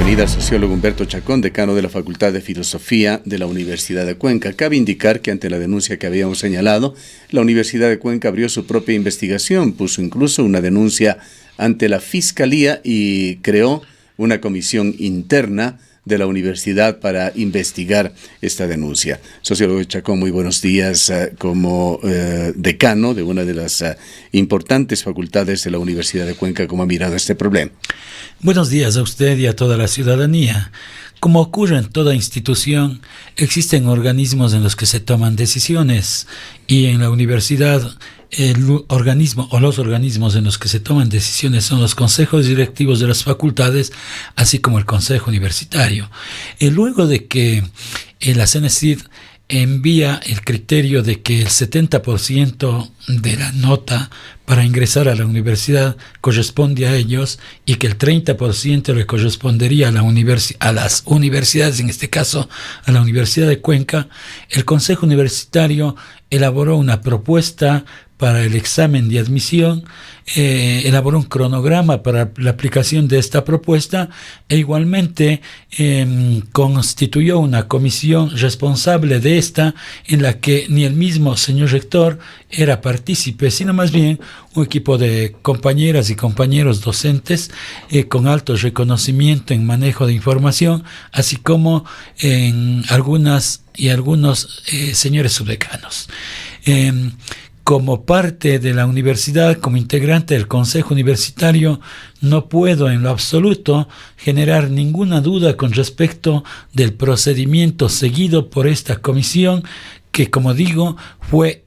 bienvenida al sociólogo Humberto Chacón, decano de la Facultad de Filosofía de la Universidad de Cuenca. Cabe indicar que ante la denuncia que habíamos señalado, la Universidad de Cuenca abrió su propia investigación, puso incluso una denuncia ante la Fiscalía y creó una comisión interna de la universidad para investigar esta denuncia. Sociólogo Chacón, muy buenos días. Como decano de una de las importantes facultades de la Universidad de Cuenca, ¿cómo ha mirado este problema? Buenos días a usted y a toda la ciudadanía. Como ocurre en toda institución, existen organismos en los que se toman decisiones y en la universidad el organismo o los organismos en los que se toman decisiones son los consejos directivos de las facultades, así como el consejo universitario. Luego de que la CENESID envía el criterio de que el 70% de la nota para ingresar a la universidad corresponde a ellos y que el 30% le correspondería a las universidades, en este caso a la Universidad de Cuenca, el Consejo Universitario elaboró una propuesta para el examen de admisión, elaboró un cronograma para la aplicación de esta propuesta e igualmente constituyó una comisión responsable de esta, en la que ni el mismo señor rector era partícipe, sino más bien un equipo de compañeras y compañeros docentes con alto reconocimiento en manejo de información, así como en algunos señores subdecanos. Como parte de la universidad, como integrante del Consejo Universitario, no puedo en lo absoluto generar ninguna duda con respecto del procedimiento seguido por esta comisión, que, como digo, fue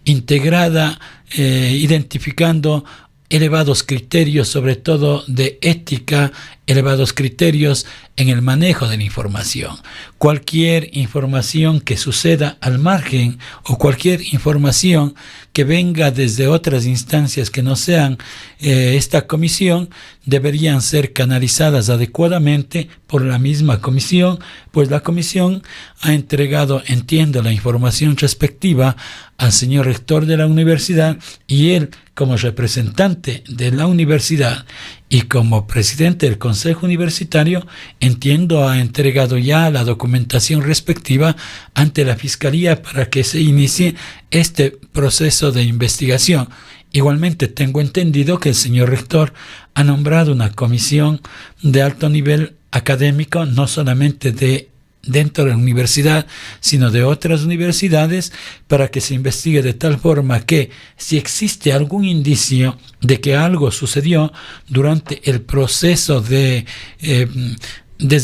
integrada identificando elevados criterios, sobre todo de ética, elevados criterios en el manejo de la información. Cualquier información que suceda al margen o cualquier información que venga desde otras instancias que no sean esta comisión deberían ser canalizadas adecuadamente por la misma comisión, pues la comisión ha entregado, entiendo, la información respectiva al señor rector de la universidad, y él, como representante de la universidad y como presidente del Consejo Universitario, entiendo, ha entregado ya la documentación respectiva ante la Fiscalía para que se inicie este proceso de investigación. Igualmente tengo entendido que el señor rector ha nombrado una comisión de alto nivel académico, no solamente dentro de la universidad, sino de otras universidades, para que se investigue de tal forma que, si existe algún indicio de que algo sucedió durante el proceso desde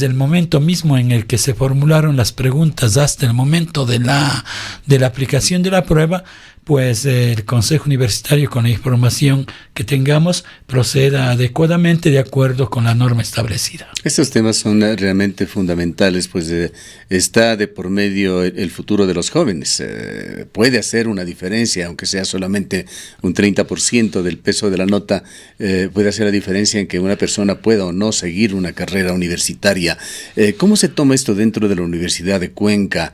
el momento mismo en el que se formularon las preguntas hasta el momento de la aplicación de la prueba, pues el Consejo Universitario, con la información que tengamos, proceda adecuadamente de acuerdo con la norma establecida. Estos temas son realmente fundamentales, pues está de por medio el futuro de los jóvenes. Puede hacer una diferencia, aunque sea solamente un 30% del peso de la nota, puede hacer la diferencia en que una persona pueda o no seguir una carrera universitaria. ¿Cómo se toma esto dentro de la Universidad de Cuenca?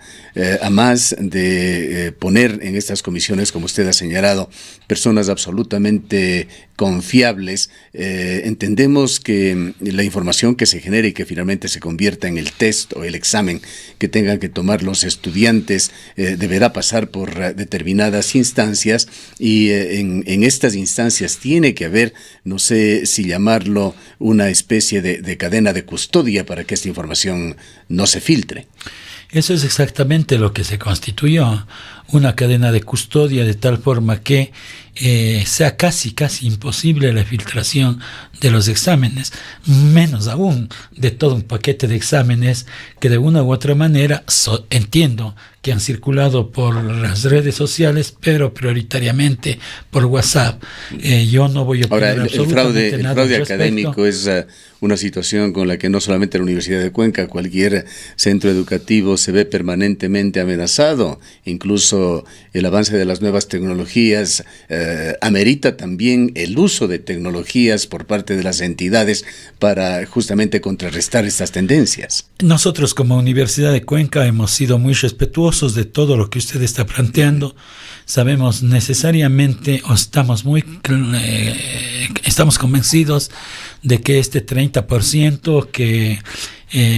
A más de poner en estas comisiones, como usted ha señalado, personas absolutamente confiables, entendemos que la información que se genere y que finalmente se convierta en el test o el examen que tengan que tomar los estudiantes deberá pasar por determinadas instancias, y en estas instancias tiene que haber, no sé si llamarlo, una especie de cadena de custodia para que esta información no se filtre. Eso es exactamente lo que se constituyó, una cadena de custodia, de tal forma que sea casi imposible la filtración de los exámenes, menos aún de todo un paquete de exámenes que de una u otra manera entiendo que han circulado por las redes sociales, pero prioritariamente por WhatsApp. Yo no voy a opinar absolutamente nada. El fraude académico es una situación con la que no solamente la Universidad de Cuenca, cualquier centro educativo se ve permanentemente amenazado. Incluso el avance de las nuevas tecnologías amerita también el uso de tecnologías por parte de las entidades para justamente contrarrestar estas tendencias. Nosotros como Universidad de Cuenca hemos sido muy respetuosos de todo lo que usted está planteando. Sabemos necesariamente o estamos convencidos de que este 30%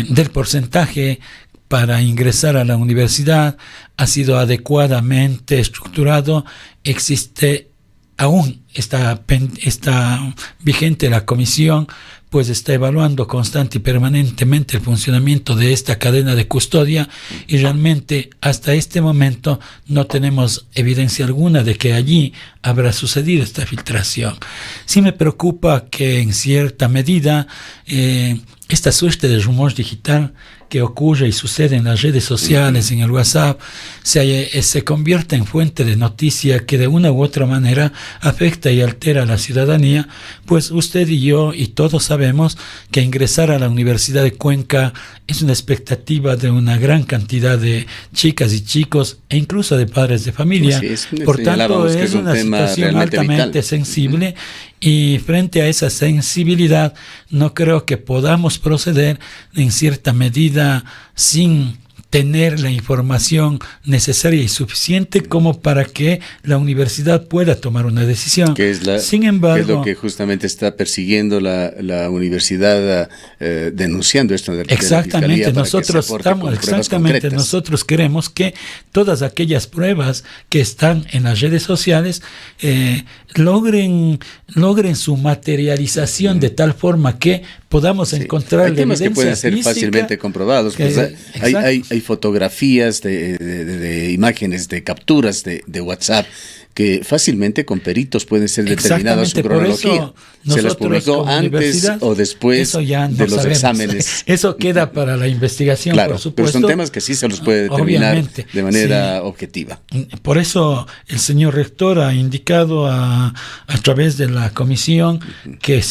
del porcentaje para ingresar a la universidad ha sido adecuadamente estructurado. Existe aún, está vigente la comisión, pues está evaluando constante y permanentemente el funcionamiento de esta cadena de custodia, y realmente hasta este momento no tenemos evidencia alguna de que allí habrá sucedido esta filtración. Sí me preocupa que en cierta medida esta suerte de rumor digital que ocurre y sucede en las redes sociales, en el WhatsApp, se convierte en fuente de noticia que de una u otra manera afecta y altera a la ciudadanía, pues usted y yo y todos sabemos que ingresar a la Universidad de Cuenca es una expectativa de una gran cantidad de chicas y chicos e incluso de padres de familia. Por tanto, es una situación altamente sensible, y frente a esa sensibilidad no creo que podamos proceder en cierta medida sin tener la información necesaria y suficiente como para que la universidad pueda tomar una decisión. Sin embargo, que es lo que justamente está persiguiendo la universidad, denunciando esto de exactamente, la Fiscalía nosotros queremos que todas aquellas pruebas que están en las redes sociales logren su materialización de tal forma que podamos encontrar hay temas evidencia que pueden ser física, fácilmente comprobados. Pues hay fotografías de imágenes, de capturas de WhatsApp que fácilmente con peritos pueden ser determinadas su cronología. Se las publicó antes o después de los exámenes. Eso queda para la investigación, claro, por supuesto. Pero son temas que sí se los puede determinar de manera objetiva. Por eso el señor rector ha indicado a través de la comisión que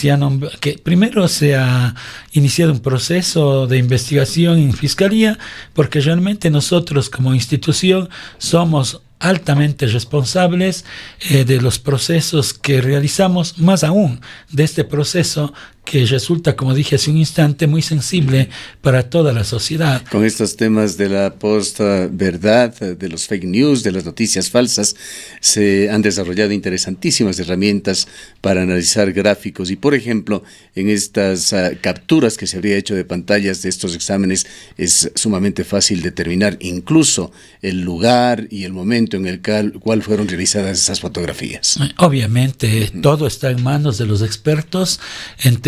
primero se ha iniciado un proceso de investigación en Fiscalía, porque realmente nosotros como institución somos altamente responsables de los procesos que realizamos, más aún de este proceso que resulta, como dije hace un instante, muy sensible para toda la sociedad. Con estos temas de la post-verdad, de los fake news, de las noticias falsas, se han desarrollado interesantísimas herramientas para analizar gráficos y, por ejemplo, en estas capturas que se habría hecho de pantallas de estos exámenes, es sumamente fácil determinar incluso el lugar y el momento en el cual fueron realizadas esas fotografías. Obviamente, todo está en manos de los expertos.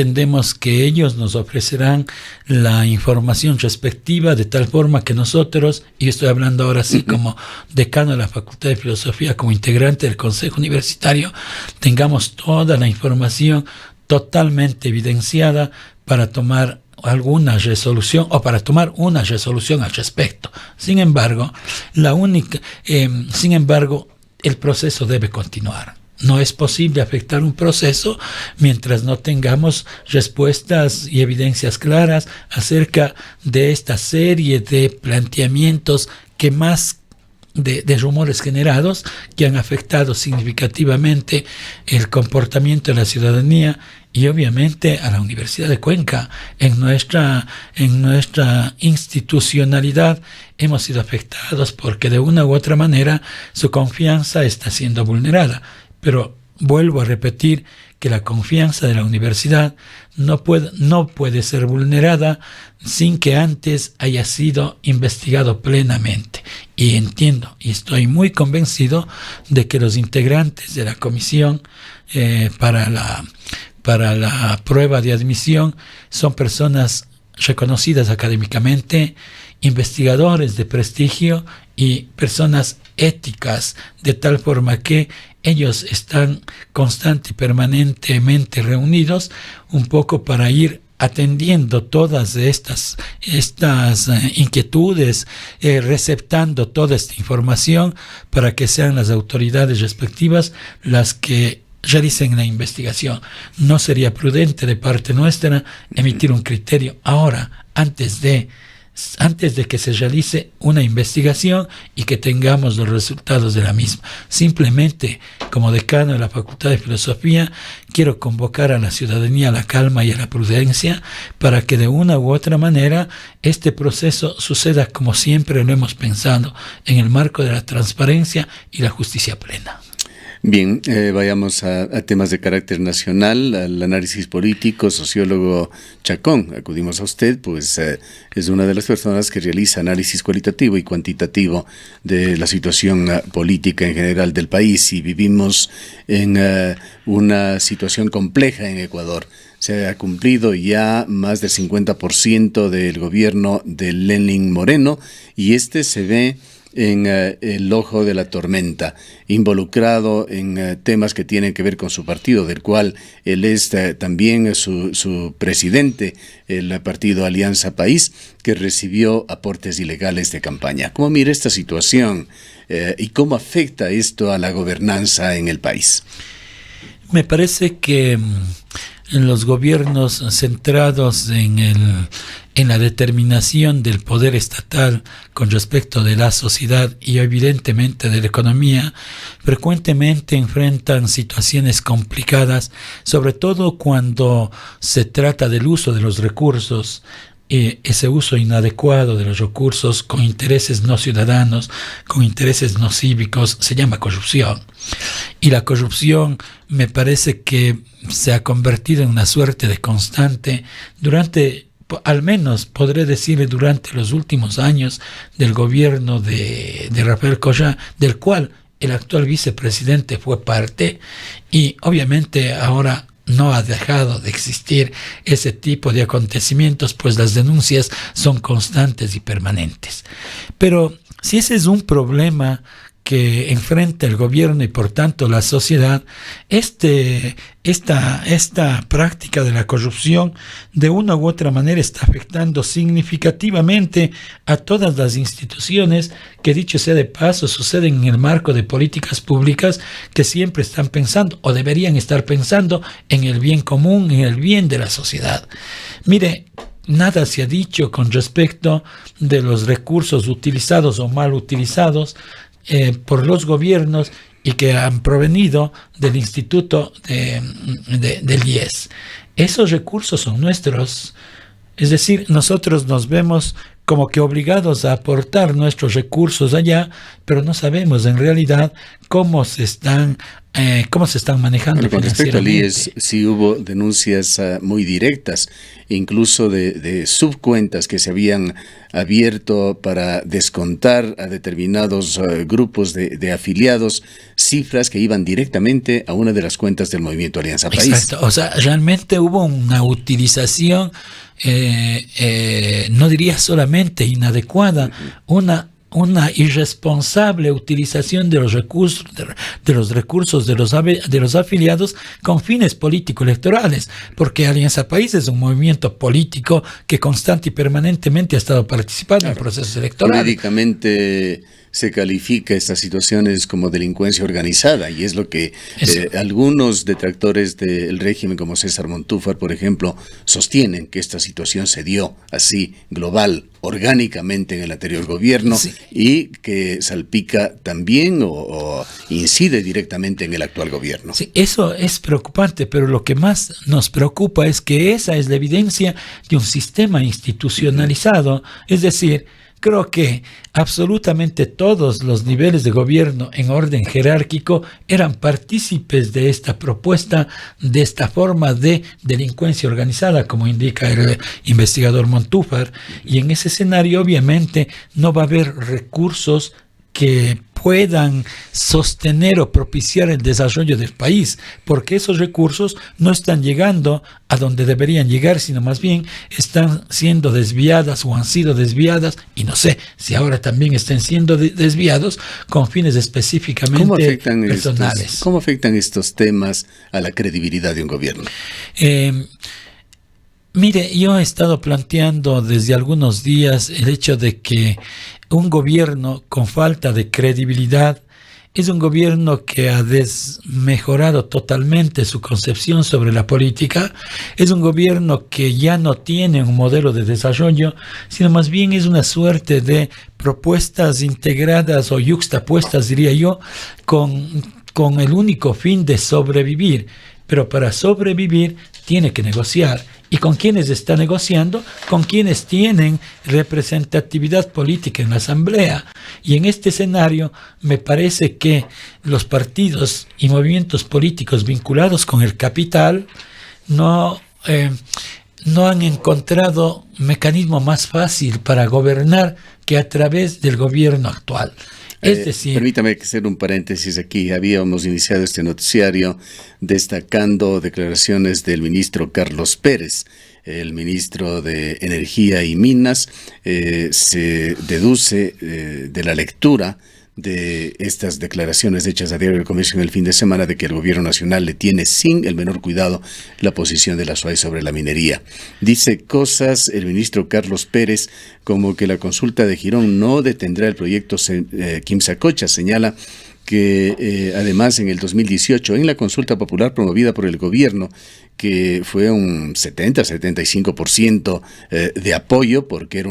Entendemos que ellos nos ofrecerán la información respectiva de tal forma que nosotros, y estoy hablando ahora sí como decano de la Facultad de Filosofía, como integrante del Consejo Universitario, tengamos toda la información totalmente evidenciada para tomar alguna resolución o para tomar una resolución al respecto. Sin embargo, el proceso debe continuar. No es posible afectar un proceso mientras no tengamos respuestas y evidencias claras acerca de esta serie de planteamientos que más de rumores generados que han afectado significativamente el comportamiento de la ciudadanía y obviamente a la Universidad de Cuenca. En nuestra institucionalidad hemos sido afectados porque de una u otra manera su confianza está siendo vulnerada. Pero vuelvo a repetir que la confianza de la universidad no puede ser vulnerada sin que antes haya sido investigado plenamente. Y entiendo y estoy muy convencido de que los integrantes de la comisión para la prueba de admisión son personas reconocidas académicamente, investigadores de prestigio y personas éticas, de tal forma que ellos están constante y permanentemente reunidos un poco para ir atendiendo todas estas inquietudes, receptando toda esta información para que sean las autoridades respectivas las que realicen la investigación. No sería prudente de parte nuestra emitir un criterio ahora, antes de antes de que se realice una investigación y que tengamos los resultados de la misma. Simplemente, como decano de la Facultad de Filosofía, quiero convocar a la ciudadanía a la calma y a la prudencia para que de una u otra manera este proceso suceda como siempre lo hemos pensado, en el marco de la transparencia y la justicia plena. Bien, vayamos a temas de carácter nacional, al análisis político. Sociólogo Chacón, acudimos a usted, pues es una de las personas que realiza análisis cualitativo y cuantitativo de la situación política en general del país, y vivimos en una situación compleja en Ecuador. Se ha cumplido ya más del 50% del gobierno de Lenín Moreno, y este se ve en el ojo de la tormenta, involucrado en temas que tienen que ver con su partido, del cual él es también su presidente, el partido Alianza País, que recibió aportes ilegales de campaña. ¿Cómo mira esta situación y cómo afecta esto a la gobernanza en el país? Me parece que en los gobiernos centrados en la determinación del poder estatal con respecto de la sociedad y evidentemente de la economía, frecuentemente enfrentan situaciones complicadas, sobre todo cuando se trata del uso de los recursos, ese uso inadecuado de los recursos con intereses no ciudadanos, con intereses no cívicos, se llama corrupción. Y la corrupción me parece que se ha convertido en una suerte de constante durante, al menos podré decir, durante los últimos años del gobierno de Rafael Correa, del cual el actual vicepresidente fue parte, y obviamente ahora no ha dejado de existir ese tipo de acontecimientos, pues las denuncias son constantes y permanentes. Pero si ese es un problema que enfrenta el gobierno y por tanto la sociedad, esta práctica de la corrupción de una u otra manera está afectando significativamente a todas las instituciones que, dicho sea de paso, suceden en el marco de políticas públicas que siempre están pensando o deberían estar pensando en el bien común, en el bien de la sociedad. Mire, nada se ha dicho con respecto de los recursos utilizados o mal utilizados por los gobiernos y que han provenido del Instituto del IES. Esos recursos son nuestros, es decir, nosotros nos vemos como que obligados a aportar nuestros recursos allá, pero no sabemos en realidad cómo se están manejando. Bueno, con respecto al IES, sí hubo denuncias muy directas, incluso de subcuentas que se habían abierto para descontar a determinados grupos de afiliados, cifras que iban directamente a una de las cuentas del Movimiento Alianza País. Exacto, o sea, realmente hubo una utilización, no diría solamente inadecuada, una irresponsable utilización de los recursos de los afiliados con fines político-electorales, porque Alianza País es un movimiento político que constante y permanentemente ha estado participando en procesos electorales. Jurídicamente se califica estas situaciones como delincuencia organizada, y es lo que algunos detractores del régimen, como César Montúfar, por ejemplo, sostienen, que esta situación se dio así, global, orgánicamente en el anterior gobierno, sí, y que salpica también o incide directamente en el actual gobierno. Sí, eso es preocupante, pero lo que más nos preocupa es que esa es la evidencia de un sistema institucionalizado, es decir, creo que absolutamente todos los niveles de gobierno en orden jerárquico eran partícipes de esta propuesta, de esta forma de delincuencia organizada, como indica el investigador Montúfar, y en ese escenario obviamente no va a haber recursos que puedan sostener o propiciar el desarrollo del país, porque esos recursos no están llegando a donde deberían llegar, sino más bien están siendo desviadas o han sido desviadas, y no sé si ahora también estén siendo desviados con fines específicamente personales. ¿Cómo afectan estos temas a la credibilidad de un gobierno? Mire, yo he estado planteando desde algunos días el hecho de que un gobierno con falta de credibilidad es un gobierno que ha desmejorado totalmente su concepción sobre la política, es un gobierno que ya no tiene un modelo de desarrollo, sino más bien es una suerte de propuestas integradas o yuxtapuestas, diría yo, con el único fin de sobrevivir. Pero para sobrevivir tiene que negociar. ¿Y con quiénes está negociando? Con quienes tienen representatividad política en la Asamblea. Y en este escenario me parece que los partidos y movimientos políticos vinculados con el capital no han encontrado mecanismo más fácil para gobernar que a través del gobierno actual. Es decir, permítame hacer un paréntesis aquí. Habíamos iniciado este noticiario destacando declaraciones del ministro Carlos Pérez, el ministro de Energía y Minas. Se deduce de la lectura de estas declaraciones hechas a Diario del Comercio en el fin de semana de que el gobierno nacional le tiene sin el menor cuidado la posición de la SUAY sobre la minería. Dice cosas el ministro Carlos Pérez como que la consulta de Girón no detendrá el proyecto Quimsacocha. Señala que además en el 2018 en la consulta popular promovida por el gobierno, que fue un 70-75% de apoyo porque era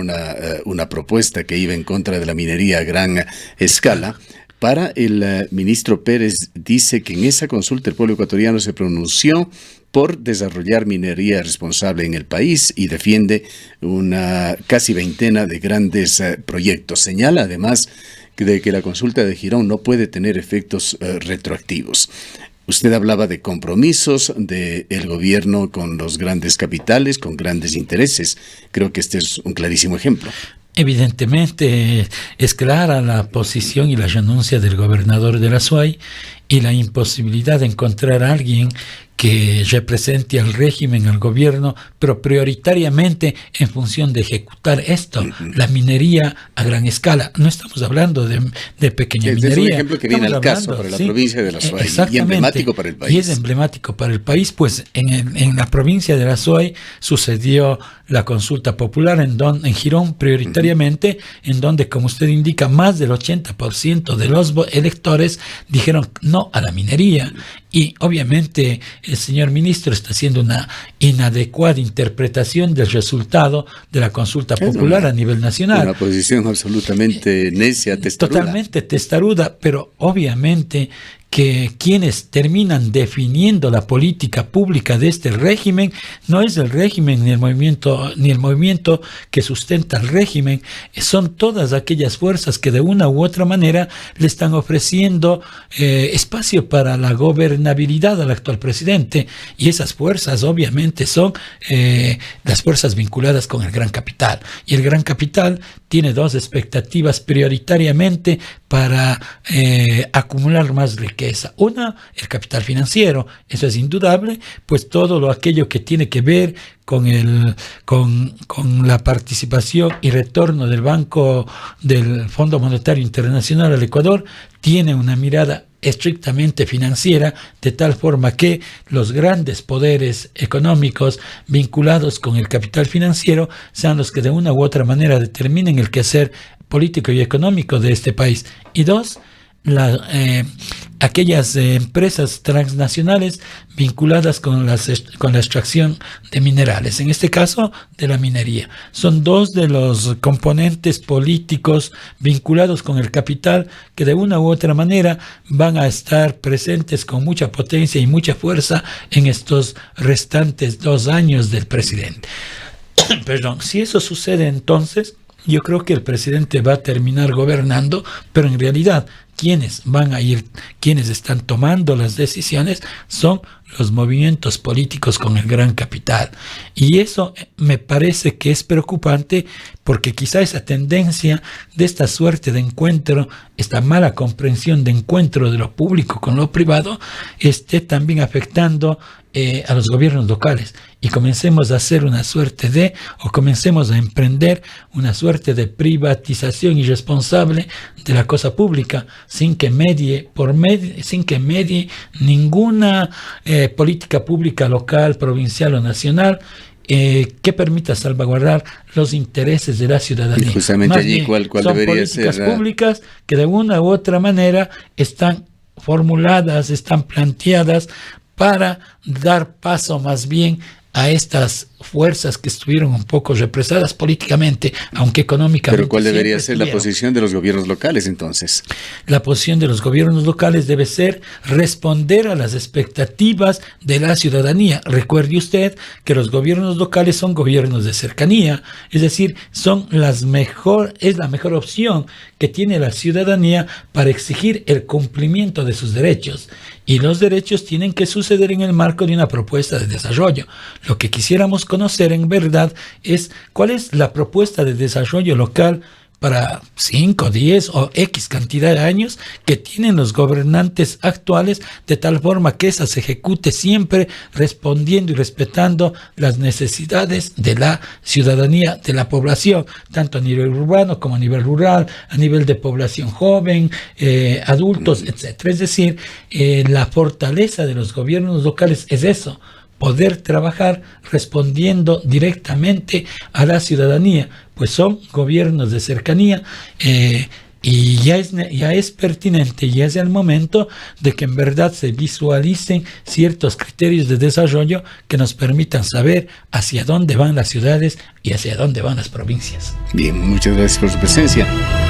una propuesta que iba en contra de la minería a gran escala. Para el ministro Pérez dice que en esa consulta el pueblo ecuatoriano se pronunció por desarrollar minería responsable en el país y defiende una casi veintena de grandes proyectos. Señala además de que la consulta de Girón no puede tener efectos retroactivos. Usted hablaba de compromisos del gobierno con los grandes capitales, con grandes intereses. Creo que este es un clarísimo ejemplo. Evidentemente es clara la posición y la renuncia del gobernador de la SUAY y la imposibilidad de encontrar a alguien que represente al régimen, al gobierno, pero prioritariamente en función de ejecutar esto, la minería a gran escala. No estamos hablando de pequeña minería. Es un ejemplo que viene al caso para la provincia de la SUAY y emblemático para el país. Y es emblemático para el país, pues en la provincia de la SUAY sucedió la consulta popular en Girón prioritariamente, en donde, como usted indica, más del 80% de los electores dijeron no a la minería. Y obviamente el señor ministro está haciendo una inadecuada interpretación del resultado de la consulta popular a nivel nacional. Una posición absolutamente necia, testaruda. Totalmente testaruda, pero obviamente que quienes terminan definiendo la política pública de este régimen no es el régimen ni el movimiento que sustenta el régimen, son todas aquellas fuerzas que de una u otra manera le están ofreciendo espacio para la gobernabilidad al actual presidente, y esas fuerzas obviamente son las fuerzas vinculadas con el gran capital, y el gran capital tiene dos expectativas prioritariamente para acumular más riqueza. Una, el capital financiero, eso es indudable, pues todo aquello que tiene que ver con la participación y retorno del Fondo Monetario Internacional al Ecuador, tiene una mirada estrictamente financiera, de tal forma que los grandes poderes económicos vinculados con el capital financiero sean los que de una u otra manera determinen el quehacer político y económico de este país. Y dos, aquellas empresas transnacionales vinculadas con la extracción de minerales, en este caso de la minería. Son dos de los componentes políticos vinculados con el capital que de una u otra manera van a estar presentes con mucha potencia y mucha fuerza en estos restantes 2 años del presidente. Perdón, si eso sucede, entonces yo creo que el presidente va a terminar gobernando, pero en realidad quienes están tomando las decisiones son los movimientos políticos con el gran capital. Y eso me parece que es preocupante, porque quizá esa tendencia de esta suerte de encuentro, esta mala comprensión de encuentro de lo público con lo privado, esté también afectando a los gobiernos locales, y comencemos a emprender una suerte de privatización irresponsable de la cosa pública, sin que medie ninguna política pública local, provincial o nacional, que permita salvaguardar los intereses de la ciudadanía. Y justamente Más allí, bien, ¿cuál son debería políticas ser públicas que de una u otra manera están formuladas, están planteadas para dar paso más bien a estas fuerzas que estuvieron un poco represadas políticamente, aunque económicamente. Pero ¿cuál debería siempre ser la estuvieron? posición de los gobiernos locales entonces? La posición de los gobiernos locales debe ser responder a las expectativas de la ciudadanía. Recuerde usted que los gobiernos locales son gobiernos de cercanía, es decir, es la mejor opción que tiene la ciudadanía para exigir el cumplimiento de sus derechos. Y los derechos tienen que suceder en el marco de una propuesta de desarrollo. Lo que quisiéramos conocer en verdad es cuál es la propuesta de desarrollo local para 5, 10 o X cantidad de años que tienen los gobernantes actuales, de tal forma que esa se ejecute siempre respondiendo y respetando las necesidades de la ciudadanía, de la población, tanto a nivel urbano como a nivel rural, a nivel de población joven, adultos, etc. Es decir, la fortaleza de los gobiernos locales es eso, poder trabajar respondiendo directamente a la ciudadanía, pues son gobiernos de cercanía, y ya es pertinente, ya es el momento de que en verdad se visualicen ciertos criterios de desarrollo que nos permitan saber hacia dónde van las ciudades y hacia dónde van las provincias. Bien, muchas gracias por su presencia.